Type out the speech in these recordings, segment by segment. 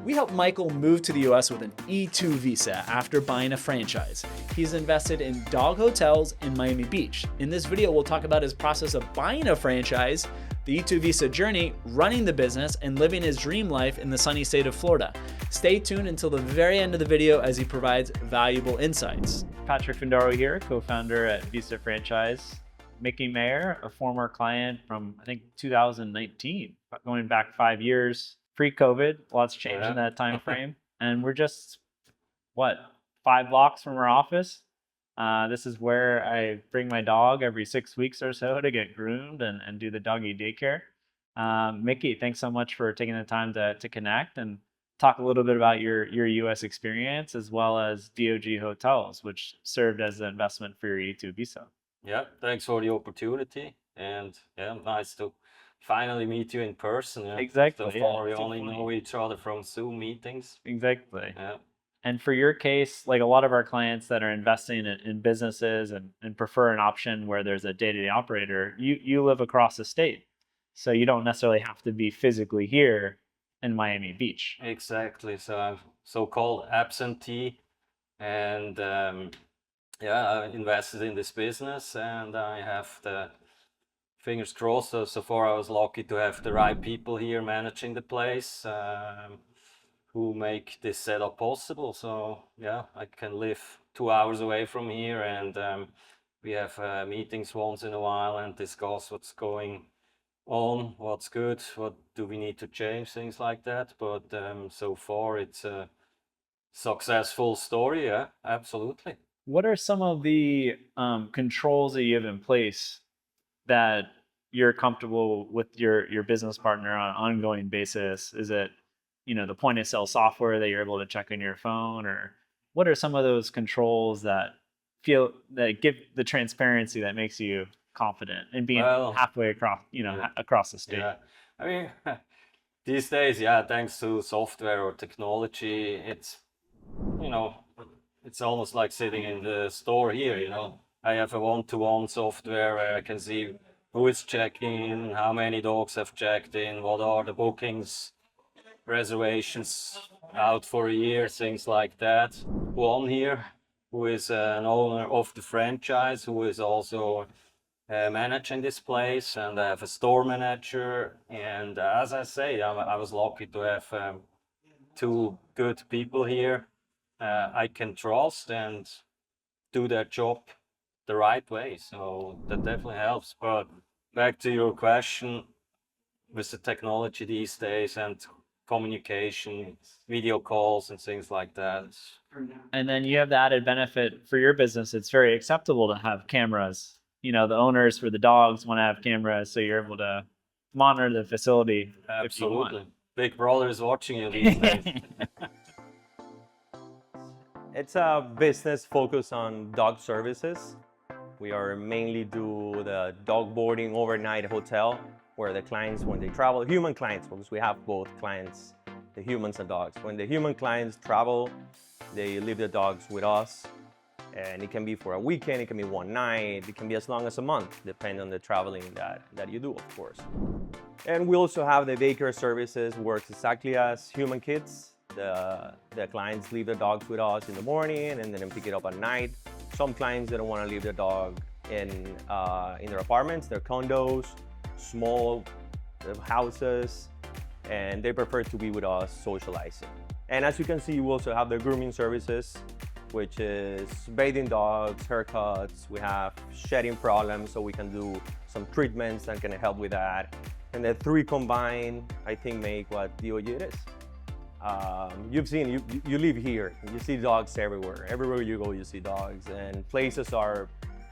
We helped Michael move to the US with an E2 visa after buying a franchise. He's invested in D.O.G Hotels in Miami Beach. In this video, we'll talk about his process of buying a franchise, the E2 visa journey, running the business, and living his dream life in the sunny state of Florida. Stay tuned until the very end of the video as he provides valuable insights. Patrick Findaro here, co-founder at Visa Franchise. Mickey Mayer, a former client from, I think, 2019, going back 5 years. Pre-COVID, lots changed in that time frame. And we're just, 5 blocks from our office. This is where I bring my dog every 6 weeks or so to get groomed and do the doggy daycare. Mickey, thanks so much for taking the time to connect and talk a little bit about your US experience, as well as D.O.G Hotels, which served as an investment for your E2 visa. Yeah, thanks for the opportunity. And yeah, nice to finally meet you in person. Yeah. Exactly. So far, we only know each other from Zoom meetings. Exactly. Yeah. And for your case, like a lot of our clients that are investing in businesses and prefer an option where there's a day-to-day operator, you live across the state. So you don't necessarily have to be physically here in Miami Beach. Exactly. So I'm so-called absentee, and yeah, I invested in this business, and I have the fingers crossed. So far, I was lucky to have the right people here managing the place, who make this setup possible. So yeah, I can live 2 hours away from here, and we have meetings once in a while and discuss what's going on, what's good, what do we need to change, things like that. But so far, it's a successful story. Yeah, absolutely. What are some of the controls that you have in place that you're comfortable with your business partner on an ongoing basis? Is it, the point of sale software that you're able to check on your phone, or what are some of those controls that give the transparency that makes you confident in being halfway across, across the state? Yeah, I mean, these days, yeah, thanks to software or technology, it's, it's almost like sitting in the store here, I have a one-to-one software where I can see who is checking in, how many dogs have checked in, what are the bookings, reservations out for a year, things like that. Juan here, who is an owner of the franchise, who is also managing this place, and I have a store manager. And as I say, I was lucky to have 2 good people here I can trust and do their job the right way. So that definitely helps. But back to your question, with the technology these days and communication, video calls and things like that. And then you have the added benefit for your business. It's very acceptable to have cameras. The owners for the dogs want to have cameras, so you're able to monitor the facility. Absolutely. Big Brother is watching you these days. It's a business focused on dog services. We are mainly do the dog boarding overnight hotel, where the clients, when they travel, human clients, because we have both clients, the humans and dogs. When the human clients travel, they leave the dogs with us, and it can be for a weekend, it can be one night, it can be as long as a month, depending on the traveling that you do, of course. And we also have the daycare services, works exactly as human kids. The clients leave the dogs with us in the morning and then pick it up at night. Some clients, they don't want to leave their dog in their apartments, their condos, small houses, and they prefer to be with us socializing. And as you can see, we also have the grooming services, which is bathing dogs, haircuts. We have shedding problems, so we can do some treatments that can help with that. And the 3 combined, I think, make what D.O.G is. You've seen, you live here, you see dogs everywhere. Everywhere you go, you see dogs, and places are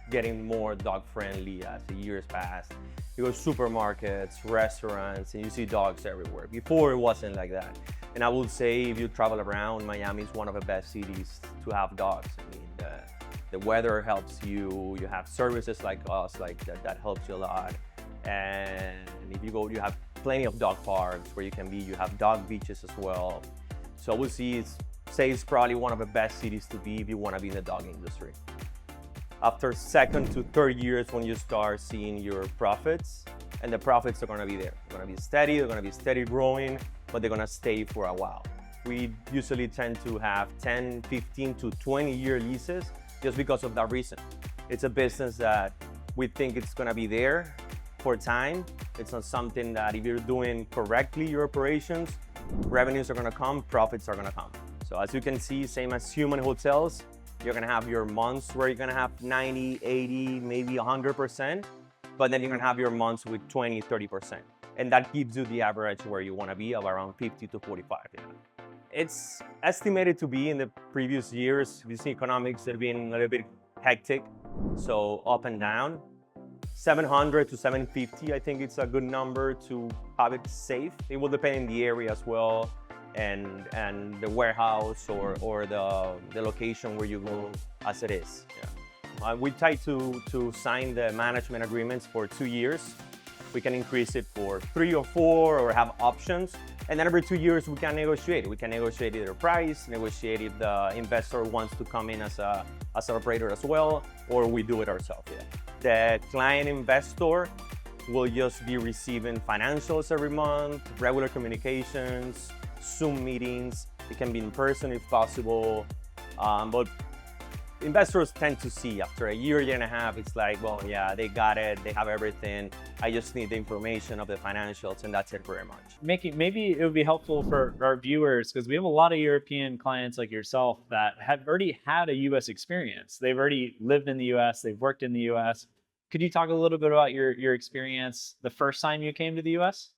getting more dog friendly as the years pass. You go to supermarkets, restaurants, and you see dogs everywhere. Before, it wasn't like that. And I would say, if you travel around, Miami is one of the best cities to have dogs. I mean, the weather helps you. You have services like us, that helps you a lot. And if you go, you have plenty of dog parks where you can be. You have dog beaches as well. So I would say it's probably one of the best cities to be if you want to be in the dog industry. After 2nd to 3rd years, when you start seeing your profits, and the profits are going to be there. They're going to be steady, they're going to be steady growing, but they're going to stay for a while. We usually tend to have 10, 15 to 20-year leases just because of that reason. It's a business that we think it's gonna be there for time. It's not something that if you're doing correctly your operations, revenues are gonna come, profits are gonna come. So as you can see, same as human hotels, you're gonna have your months where you're gonna have 90, 80, maybe 100%, but then you're gonna have your months with 20, 30%. And that gives you the average where you wanna be of around 50 to 45. It's estimated to be in the previous years, these economics have been a little bit hectic, so up and down. 700 to 750, I think it's a good number to have it safe. It will depend on the area as well, and the warehouse or the location where you go as it is. Yeah. We try to sign the management agreements for 2 years. We can increase it for 3 or 4 or have options. And then every 2 years we can negotiate. We can negotiate either price, negotiate if the investor wants to come in as an operator as well, or we do it ourselves. Yeah. The client investor will just be receiving financials every month, regular communications, Zoom meetings. It can be in person if possible. But investors tend to see after a year and a half, it's like, well, yeah, they got it, they have everything. I just need the information of the financials, and that's it very much. Maybe it would be helpful for our viewers, because we have a lot of European clients like yourself that have already had a US experience. They've already lived in the US, they've worked in the US. Could you talk a little bit about your experience the first time you came to the US?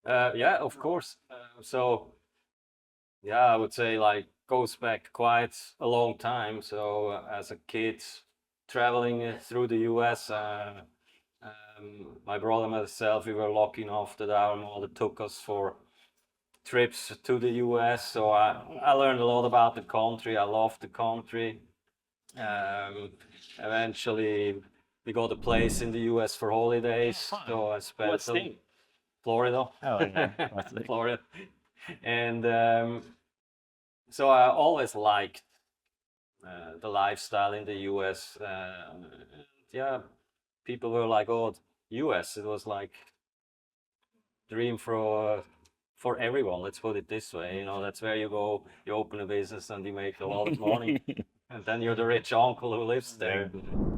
Yeah, of course. So, yeah, I would say like goes back quite a long time. So as a kid traveling through the US, my brother and myself, we were lucky enough that our mother took us for trips to the US. So I learned a lot about the country. I loved the country. Eventually, we got a place in the US for holidays. Oh, so I spent what state? Florida. Oh, yeah. What state? Florida. And so I always liked the lifestyle in the US. Yeah, people were like, "Oh, US." It was like dream for everyone. Let's put it this way. You know, that's where you go. You open a business and you make a lot of money, and then you're the rich uncle who lives there.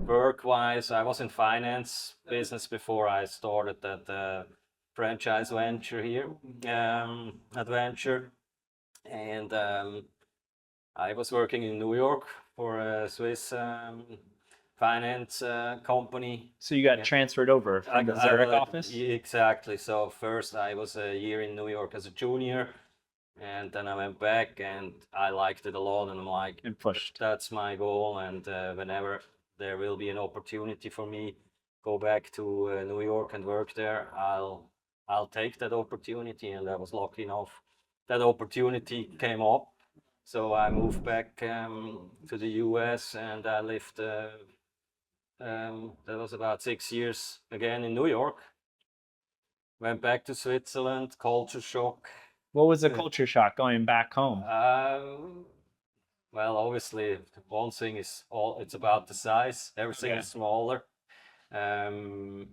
Work-wise, I was in finance business before I started that franchise venture here, adventure. And I was working in New York for a Swiss finance company. So you got transferred over from the Zurich office? Exactly. So first I was a year in New York as a junior, and then I went back and I liked it a lot, and I'm like, And pushed. that's my goal. And whenever there will be an opportunity for me go back to New York and work there, I'll take that opportunity. And I was lucky enough that opportunity came up. So I moved back to the US, and I lived, that was about 6 years again in New York. Went back to Switzerland, culture shock. What was the culture shock going back home? Well, obviously, one thing is it's about the size. Everything is smaller. And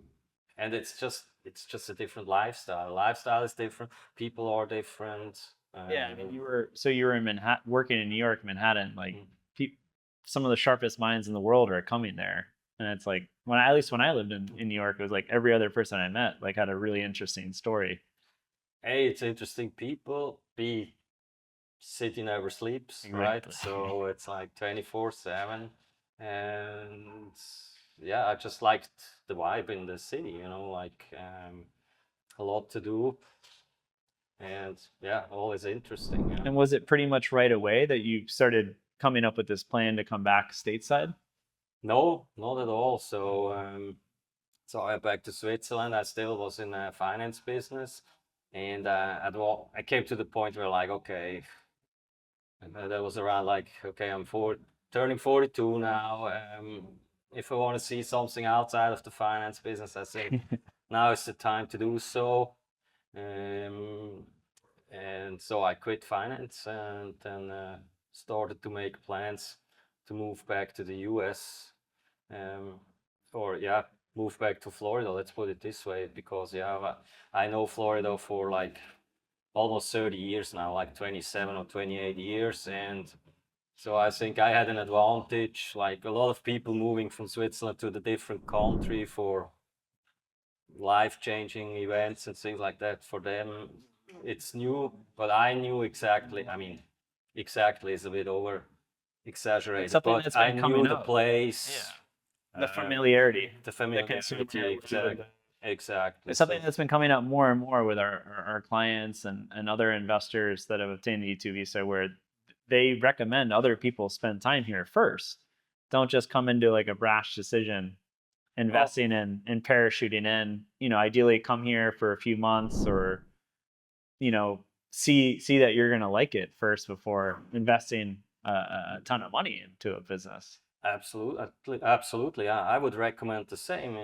it's just a different lifestyle. Lifestyle is different. People are different. Yeah, I mean, you were in Manhattan, working in New York, Manhattan. Like, some of the sharpest minds in the world are coming there, and it's like at least when I lived in New York, it was like every other person I met like had a really interesting story. A, it's interesting people. B, city never sleeps, right? Exactly. So it's like 24/7, and yeah, I just liked the vibe in the city. You know, like a lot to do. And yeah, always interesting. Yeah. And was it pretty much right away that you started coming up with this plan to come back stateside? No, not at all. So I went back to Switzerland. I still was in a finance business, and I came to the point where like, okay, that was around like, okay, I'm turning 42 now. If I want to see something outside of the finance business, I think now is the time to do so. And so I quit finance and then started to make plans to move back to the US, move back to Florida. Let's put it this way, because I know Florida for like almost 30 years now, like 27 or 28 years. And so I think I had an advantage, like a lot of people moving from Switzerland to the different country for life-changing events and things like that. For them, it's new, but I knew exactly. I mean, exactly is a bit over exaggerated, Something that's but I been knew coming the up. place, The familiarity, the the consumer. familiarity, exactly. It's something that's been coming up more and more with our clients and other investors that have obtained the E2 visa, where they recommend other people spend time here first. Don't just come into like a brash decision, investing in parachuting in. You know, ideally come here for a few months, or see that you're gonna like it first before investing a ton of money into a business. Absolutely, absolutely. Yeah, I would recommend the same.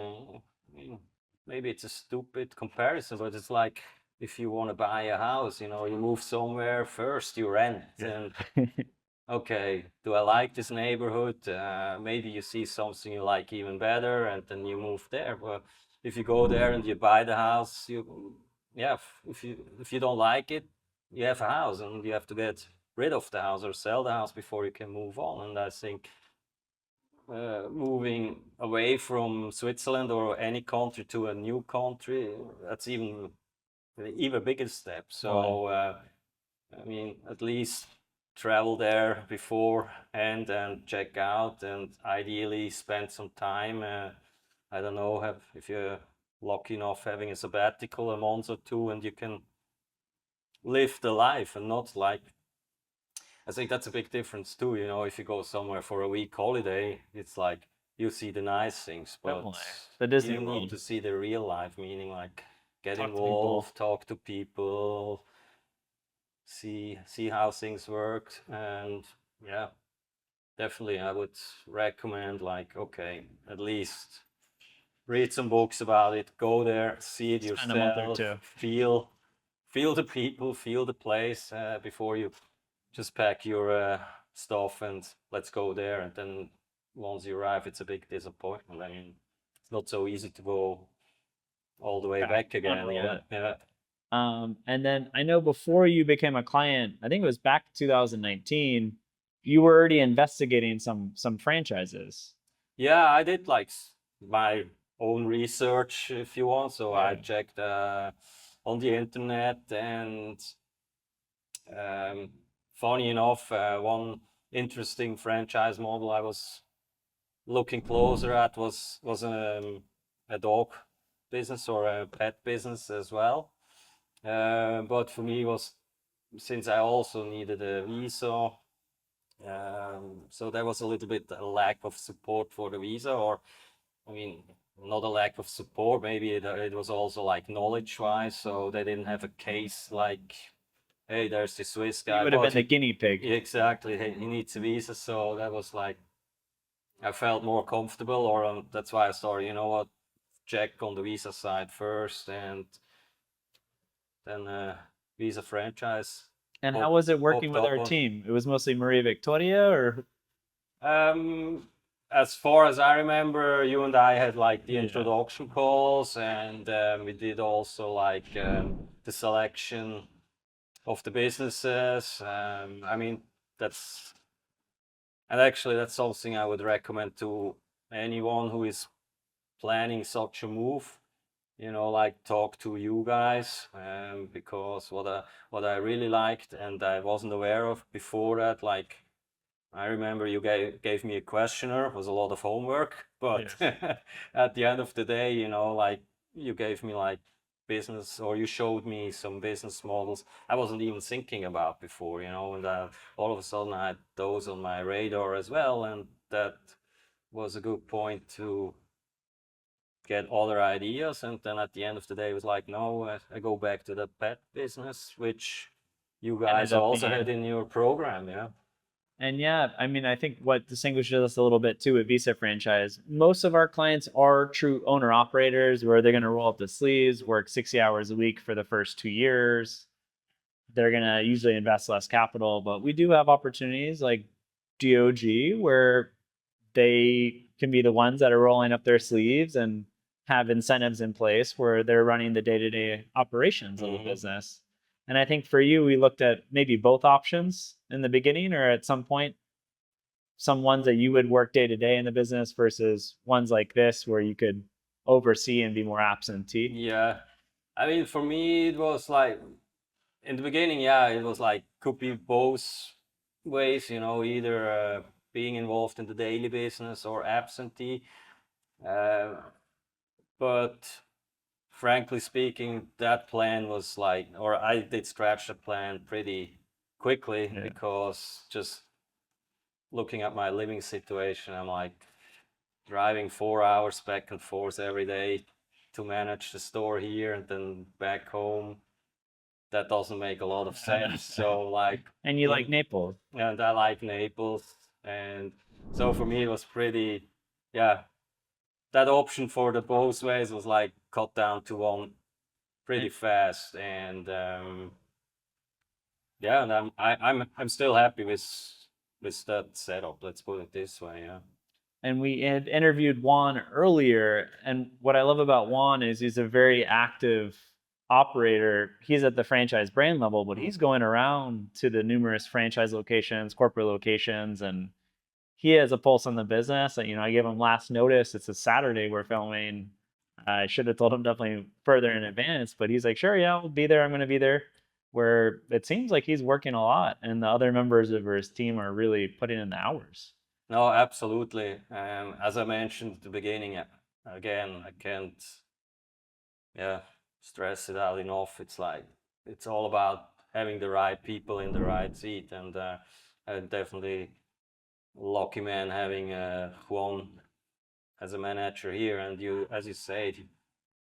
Maybe it's a stupid comparison, but it's like if you want to buy a house, you move somewhere first, you rent, and okay, do I like this neighborhood? Maybe you see something you like even better, and then you move there. But if you go there and you buy the house, yeah, if you don't like it, you have a house, and you have to get rid of the house or sell the house before you can move on. And I think moving away from Switzerland or any country to a new country, that's even bigger step. So I mean, at least travel there beforehand and check out, and ideally spend some time. I don't know, if you're lucky enough having a sabbatical, a month or two, and you can live the life and not like. I think that's a big difference too. If you go somewhere for a week holiday, it's like you see the nice things, but Definitely. The Disney you need World. to see the real life, meaning like get Talk to people. involved, talk to people, see how things work. And yeah, definitely I would recommend, like, okay, at least read some books about it, go there, see it Spend a month or yourself, two. feel the people, feel the place, before you just pack your stuff and let's go there. And then once you arrive, it's a big disappointment. I mean, it's not so easy to go all the way back again. unroll it. Yeah. And then I know before you became a client, I think it was back 2019, you were already investigating some franchises. Yeah, I did like my own research, if you want. So I checked on the internet, and funny enough, one interesting franchise model I was looking closer at was a dog business or a pet business as well. But for me, was since I also needed a visa, so there was a little bit a lack of support for the visa, or I mean, not a lack of support. Maybe it was also like knowledge-wise, so they didn't have a case like, hey, there's this Swiss guy. You would have been the guinea pig. Exactly. Hey, he needs a visa, so that was like, I felt more comfortable, or that's why I started. You know what? Check on the visa side first, and then visa franchise. And how was it working with our on. team? It was mostly Maria Victoria, or As far as I remember, you and I had like the Yeah. introduction calls, and we did also like the selection of the businesses. I mean, that's something I would recommend to anyone who is planning such a move. Like, talk to you guys, because what I really liked and I wasn't aware of before that, like, I remember you gave me a questionnaire. It was a lot of homework, but at the end of the day, like, you gave me like business, or you showed me some business models I wasn't even thinking about before, and all of a sudden I had those on my radar as well, and that was a good point to get other ideas. And then at the end of the day, it was like, no, I go back to the pet business, which you guys also had in your program. Yeah. And yeah, I mean, I think what distinguishes us a little bit too with Visa franchise, most of our clients are true owner operators where they're going to roll up the sleeves, work 60 hours a week for the first 2 years. They're going to usually invest less capital, but we do have opportunities like D.O.G where they can be the ones that are rolling up their sleeves and have incentives in place where they're running the day-to-day operations of the business. And I think for you, we looked at maybe both options in the beginning, or at some point, some ones that you would work day to day in the business versus ones like this where you could oversee and be more absentee. Yeah, I mean, for me, it was like in the beginning, yeah, it was like could be both ways, you know, either being involved in the daily business or absentee. Uh, but frankly speaking, that plan was like, or I did scratch the plan pretty quickly Yeah. because just looking at my living situation, I'm like driving 4 hours back and forth every day to manage the store here and then back home. That doesn't make a lot of sense. So like, And you like Naples. and I like Naples, and so for me it was pretty, yeah. That option for the both ways was like cut down to one pretty fast, and yeah, and I'm still happy with that setup. Let's put it this way, yeah. And we had interviewed Juan earlier. And what I love about Juan is he's a very active operator. He's at the franchise brand level, but he's going around to the numerous franchise locations, corporate locations, and he has a pulse on the business. And, I gave him last notice. It's a Saturday we're filming. I should have told him definitely further in advance, but he's like, sure, yeah, I'll be there. I'm going to be there. Where it seems like he's working a lot, and the other members of his team are really putting in the hours. No, absolutely. As I mentioned at the beginning, again, I can't, yeah, stress it out enough. It's like it's all about having the right people in the right seat, and I'm definitely lucky man having Juan as a manager here. And you, as you said,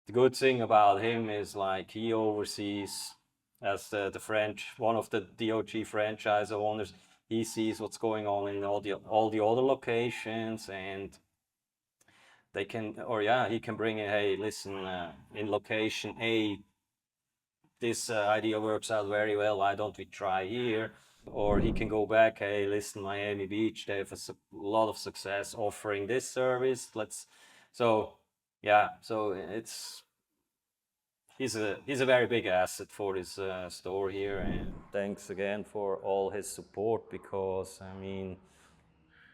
the good thing about him is like he oversees as the French one of the D.O.G franchise owners. He sees what's going on in all the other locations, and they can, or yeah, he can bring in, hey, listen, in location A, this idea works out very well. Why don't we try here? Or he can go back, hey, listen, Miami Beach, they have a lot of success offering this service. So yeah, so he's a very big asset for this store here. And thanks again for all his support, because I mean,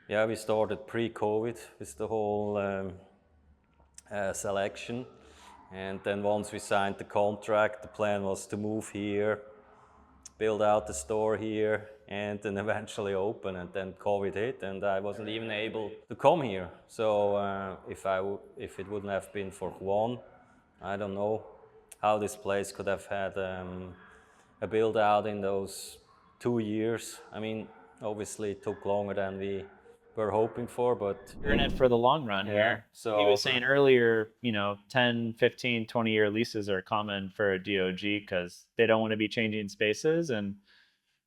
yeah, we started pre-COVID with the whole selection. And then once we signed the contract, the plan was to move here, build out the store here, and then eventually open. And then COVID hit, and I wasn't even able to come here. So if it wouldn't have been for Juan, I don't know how this place could have had a build out in those 2 years. I mean, obviously it took longer than we were hoping for, but You're in it for the long run here. so He was saying earlier, 10, 15, 20-year leases are common for a DOG because they don't want to be changing spaces. And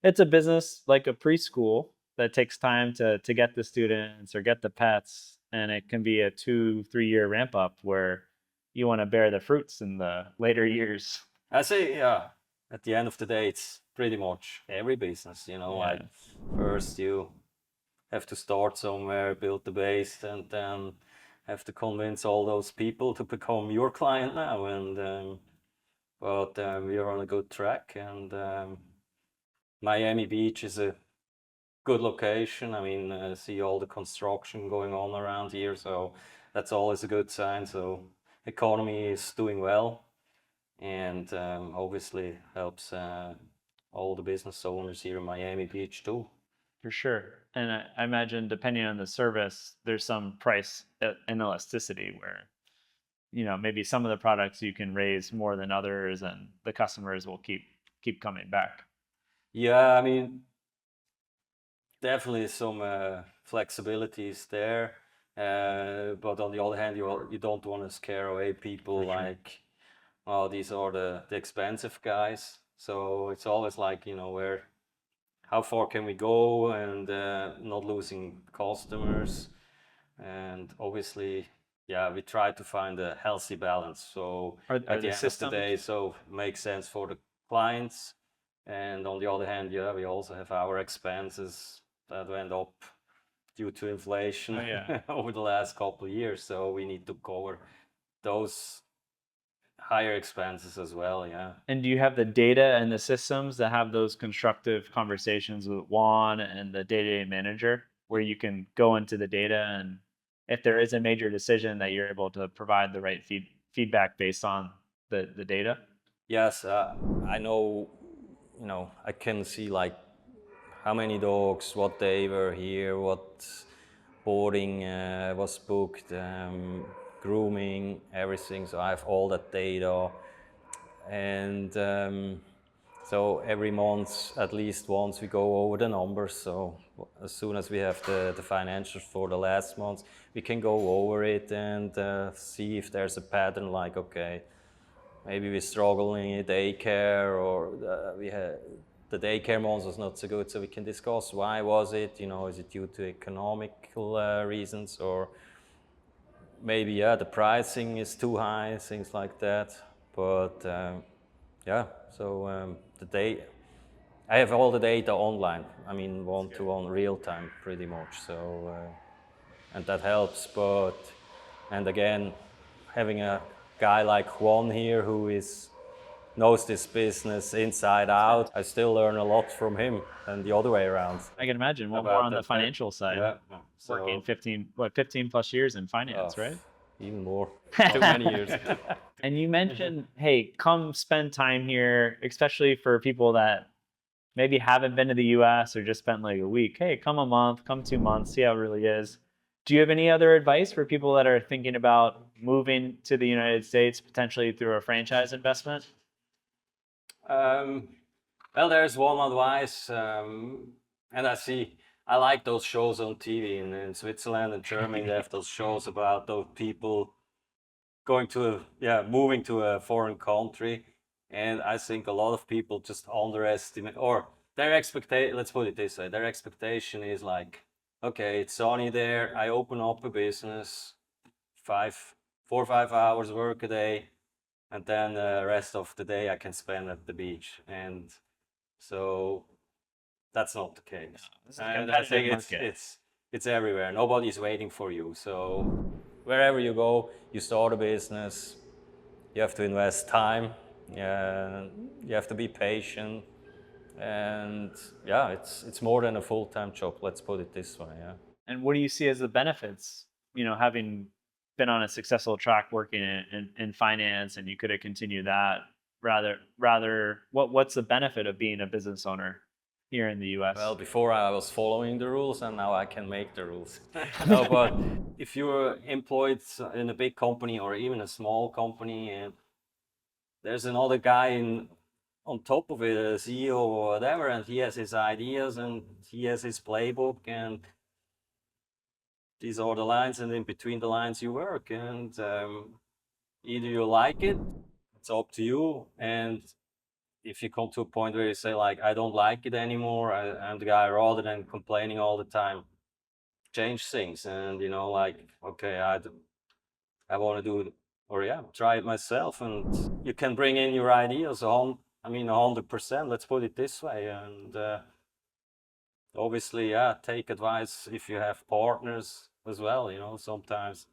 it's a business like a preschool that takes time to get the students or get the pets. And it can be a 2-3 year ramp up where you want to bear the fruits in the later years. I say, yeah, at the end of the day, it's pretty much every business, like first you have to start somewhere, build the base, and then have to convince all those people to become your client now. And but we are on a good track, and Miami Beach is a good location. I mean, see all the construction going on around here, so that's always a good sign. So economy is doing well, and obviously helps all the business owners here in Miami Beach too. For sure. And I imagine depending on the service, there's some price inelasticity where, maybe some of the products you can raise more than others and the customers will keep coming back. Yeah, I mean, definitely some flexibilities there. But on the other hand, you don't want to scare away people like, oh, these are the expensive guys. So it's always like, how far can we go, and not losing customers. And obviously, yeah, we try to find a healthy balance. So Are at the the end of the systems day, so makes sense for the clients. And on the other hand, yeah, we also have our expenses that went up due to inflation over the last couple of years. So we need to cover those higher expenses as well. Yeah. And do you have the data and the systems that have those constructive conversations with Juan and the day-to-day manager where you can go into the data and if there is a major decision that you're able to provide the right feedback based on the data? Yes, I know. I can see like how many dogs, what day were here, what boarding was booked, grooming, everything. So I have all that data, and so every month, at least once, we go over the numbers. So as soon as we have the financials for the last month, we can go over it and see if there's a pattern. Like, okay, maybe we're struggling in daycare, or we had the daycare month was not so good. So we can discuss why was it. Is it due to economical reasons, or maybe the pricing is too high, things like that. But so I have all the data online. I mean, one-to-one, real time, pretty much. So and that helps. And again, having a guy like Juan here who knows this business inside out, I still learn a lot from him and the other way around. I can imagine. One more About on the that, financial side. Yeah. Working 15 plus years in finance, right? Even more. Too many years. And you mentioned, hey, come spend time here, especially for people that maybe haven't been to the US or just spent like a week. Hey, come a month, come 2 months, see how it really is. Do you have any other advice for people that are thinking about moving to the United States, potentially through a franchise investment? Well, there's one advice, and I like those shows on TV in Switzerland and Germany. They have those shows about those people moving to a foreign country, and I think a lot of people just underestimate, or their expectation. Let's put it this way: their expectation is like, okay, it's sunny there. I open up a business, 4 or 5 hours work a day, and then the rest of the day I can spend at the beach. And so that's not the case. This is a And I think competitive market. it's everywhere. Nobody's waiting for you. So wherever you go, you start a business, you have to invest time, you have to be patient, and it's more than a full-time job. Let's put it this way. Yeah. And what do you see as the benefits? Having been on a successful track working in finance, and you could have continued that. What's the benefit of being a business owner here in the U.S.? Well, before I was following the rules, and now I can make the rules. No, but if you're employed in a big company or even a small company, and there's another guy on top of it, a CEO or whatever, and he has his ideas and he has his playbook, and these are the lines, and in between the lines you work, and either you like it, it's up to you, and if you come to a point where you say like, I don't like it anymore, I'm the guy, rather than complaining all the time, change things, and like, okay, I want to do it, or try it myself, and you can bring in your ideas on. I mean, 100%. Let's put it this way, and obviously, take advice if you have partners as well. Sometimes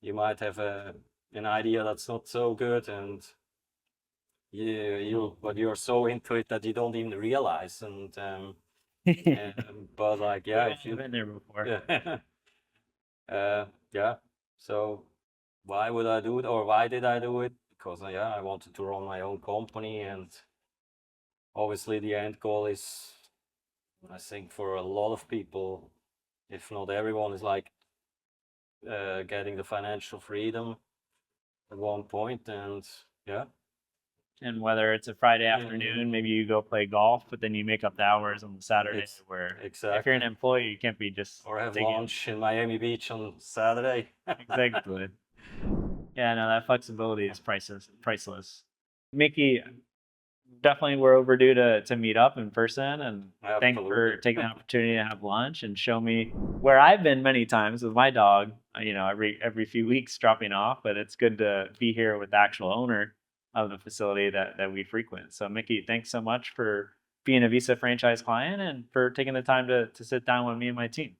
you might have an idea that's not so good, and but you're so into it that you don't even realize. And but like, if You've been there before. So why would I do it, or why did I do it? Because I wanted to run my own company, and obviously the end goal is, I think, for a lot of people, if not everyone, is like getting the financial freedom at one point, and And whether it's a Friday afternoon, maybe you go play golf, but then you make up the hours on Saturday. Where if you're an employee, you can't be just or have lunch in Miami Beach on Saturday. Exactly. Yeah, no, that flexibility is priceless. Mickey, definitely we're overdue to meet up in person, and thanks for taking the opportunity to have lunch and show me where I've been many times with my dog. Every few weeks dropping off, but it's good to be here with the actual owner of the facility that we frequent. So Mickey, thanks so much for being a Visa franchise client and for taking the time to sit down with me and my team.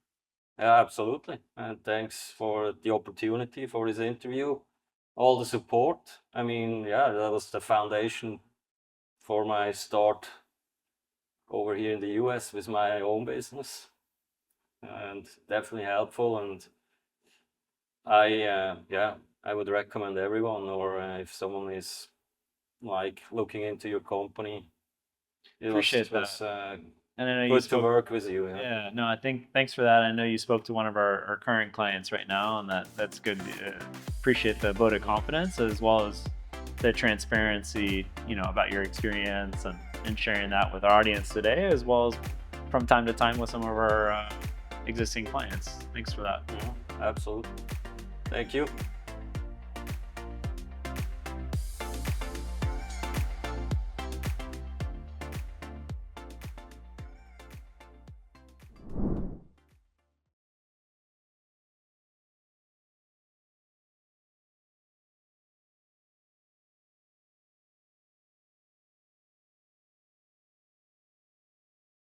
Yeah, absolutely. And thanks for the opportunity for this interview. all the support. I mean, yeah, that was the foundation for my start over here in the US with my own business, and definitely helpful. And I would recommend everyone, or if someone is like looking into your company, Appreciate it was And I know you good to spoke. work with you. Yeah. Yeah, no, I think thanks for that. I know you spoke to one of our current clients right now, and that's good. Appreciate the vote of confidence as well as the transparency, about your experience and sharing that with our audience today, as well as from time to time with some of our existing clients. Thanks for that. Absolutely. Thank you.